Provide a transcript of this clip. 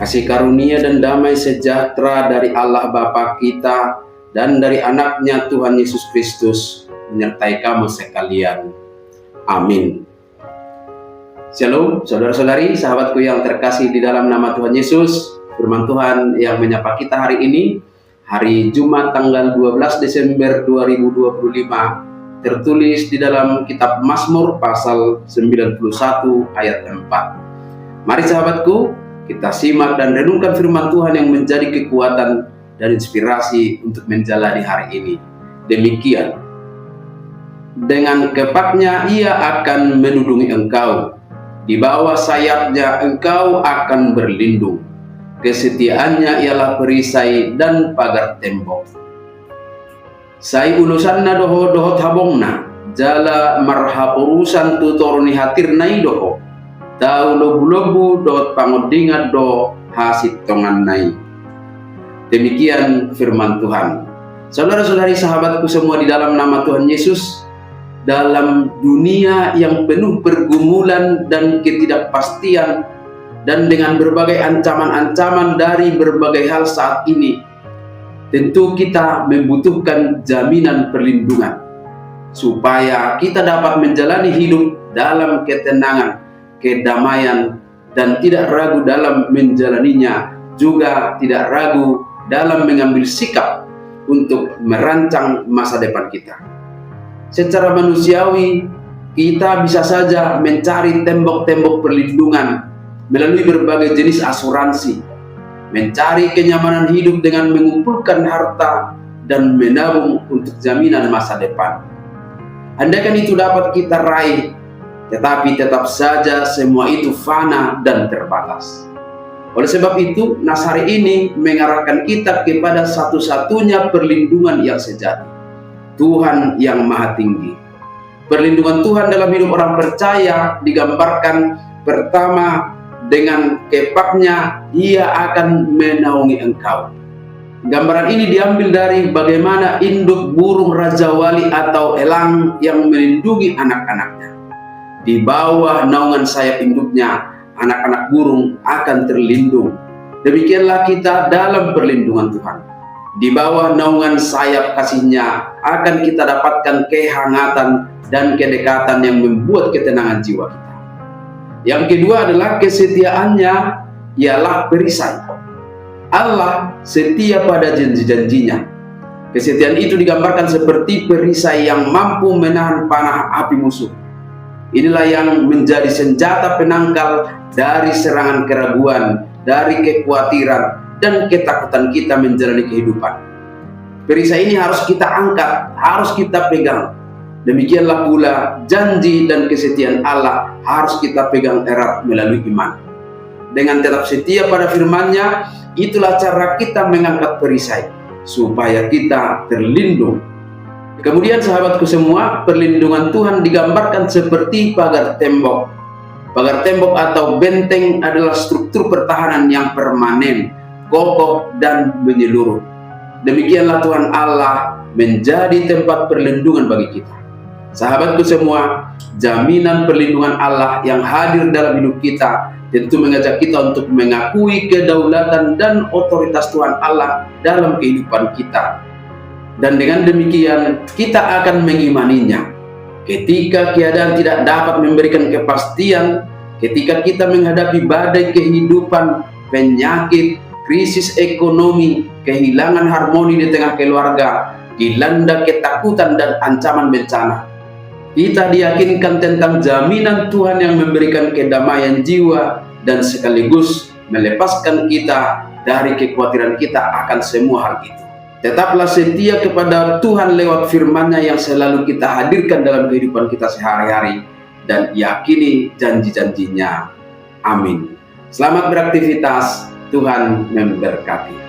Kasih karunia dan damai sejahtera dari Allah Bapa kita dan dari anaknya Tuhan Yesus Kristus menyertai kamu sekalian. Amin. Shalom saudara-saudari, sahabatku yang terkasih di dalam nama Tuhan Yesus. Firman Tuhan yang menyapa kita hari ini, hari Jumat tanggal 12 Desember 2025, tertulis di dalam kitab Mazmur pasal 91 ayat 4. Mari sahabatku, kita simak dan renungkan firman Tuhan yang menjadi kekuatan dan inspirasi untuk menjalani hari ini. Demikian, dengan kepaknya ia akan menudungi engkau, di bawah sayapnya engkau akan berlindung. Kesetiaannya ialah perisai dan pagar tembok. Sai ulusanna doho habongna, jala marhapurusan tutorni hatirnai doho. Tau lobu-lobu dot pangodingat do hasit tongan nai. Demikian firman Tuhan. Saudara-saudari, sahabatku semua di dalam nama Tuhan Yesus, dalam dunia yang penuh pergumulan dan ketidakpastian, dan dengan berbagai ancaman-ancaman dari berbagai hal saat ini, tentu kita membutuhkan jaminan perlindungan supaya kita dapat menjalani hidup dalam ketenangan, kedamaian, dan tidak ragu dalam menjalaninya, juga tidak ragu dalam mengambil sikap untuk merancang masa depan kita. Secara manusiawi, kita bisa saja mencari tembok-tembok perlindungan melalui berbagai jenis asuransi, mencari kenyamanan hidup dengan mengumpulkan harta dan menabung untuk jaminan masa depan. Andaikan itu dapat kita raih, tetapi tetap saja semua itu fana dan terbatas. Oleh sebab itu, nas hari ini mengarahkan kita kepada satu-satunya perlindungan yang sejati, Tuhan yang Maha Tinggi. Perlindungan Tuhan dalam hidup orang percaya digambarkan pertama dengan kepaknya ia akan menaungi engkau. Gambaran ini diambil dari bagaimana induk burung Raja Wali atau elang yang melindungi anak-anaknya. Di bawah naungan sayap induknya, anak-anak burung akan terlindung. Demikianlah kita dalam perlindungan Tuhan. Di bawah naungan sayap kasih-Nya akan kita dapatkan kehangatan dan kedekatan yang membuat ketenangan jiwa kita. Yang kedua adalah kesetiaannya ialah perisai. Allah setia pada janji-janjinya. Kesetiaan itu digambarkan seperti perisai yang mampu menahan panah api musuh. Inilah yang menjadi senjata penangkal dari serangan keraguan, dari kekhawatiran dan ketakutan kita menjalani kehidupan. Perisai ini harus kita angkat, harus kita pegang. Demikianlah pula janji dan kesetiaan Allah harus kita pegang erat melalui iman. Dengan tetap setia pada firman-Nya, itulah cara kita mengangkat perisai supaya kita terlindung. Kemudian sahabatku semua, perlindungan Tuhan digambarkan seperti pagar tembok. Pagar tembok atau benteng adalah struktur pertahanan yang permanen, kokoh dan menyeluruh. Demikianlah Tuhan Allah menjadi tempat perlindungan bagi kita. Sahabatku semua, jaminan perlindungan Allah yang hadir dalam hidup kita tentu mengajak kita untuk mengakui kedaulatan dan otoritas Tuhan Allah dalam kehidupan kita. Dan dengan demikian kita akan mengimaninya. Ketika keadaan tidak dapat memberikan kepastian, ketika kita menghadapi badai kehidupan, penyakit, krisis ekonomi, kehilangan harmoni di tengah keluarga, dilanda ketakutan dan ancaman bencana, kita diyakinkan tentang jaminan Tuhan yang memberikan kedamaian jiwa dan sekaligus melepaskan kita dari kekhawatiran kita akan semua hal itu. Tetaplah setia kepada Tuhan lewat firman-Nya yang selalu kita hadirkan dalam kehidupan kita sehari-hari, dan yakini janji-janjinya. Amin. Selamat beraktivitas, Tuhan memberkati.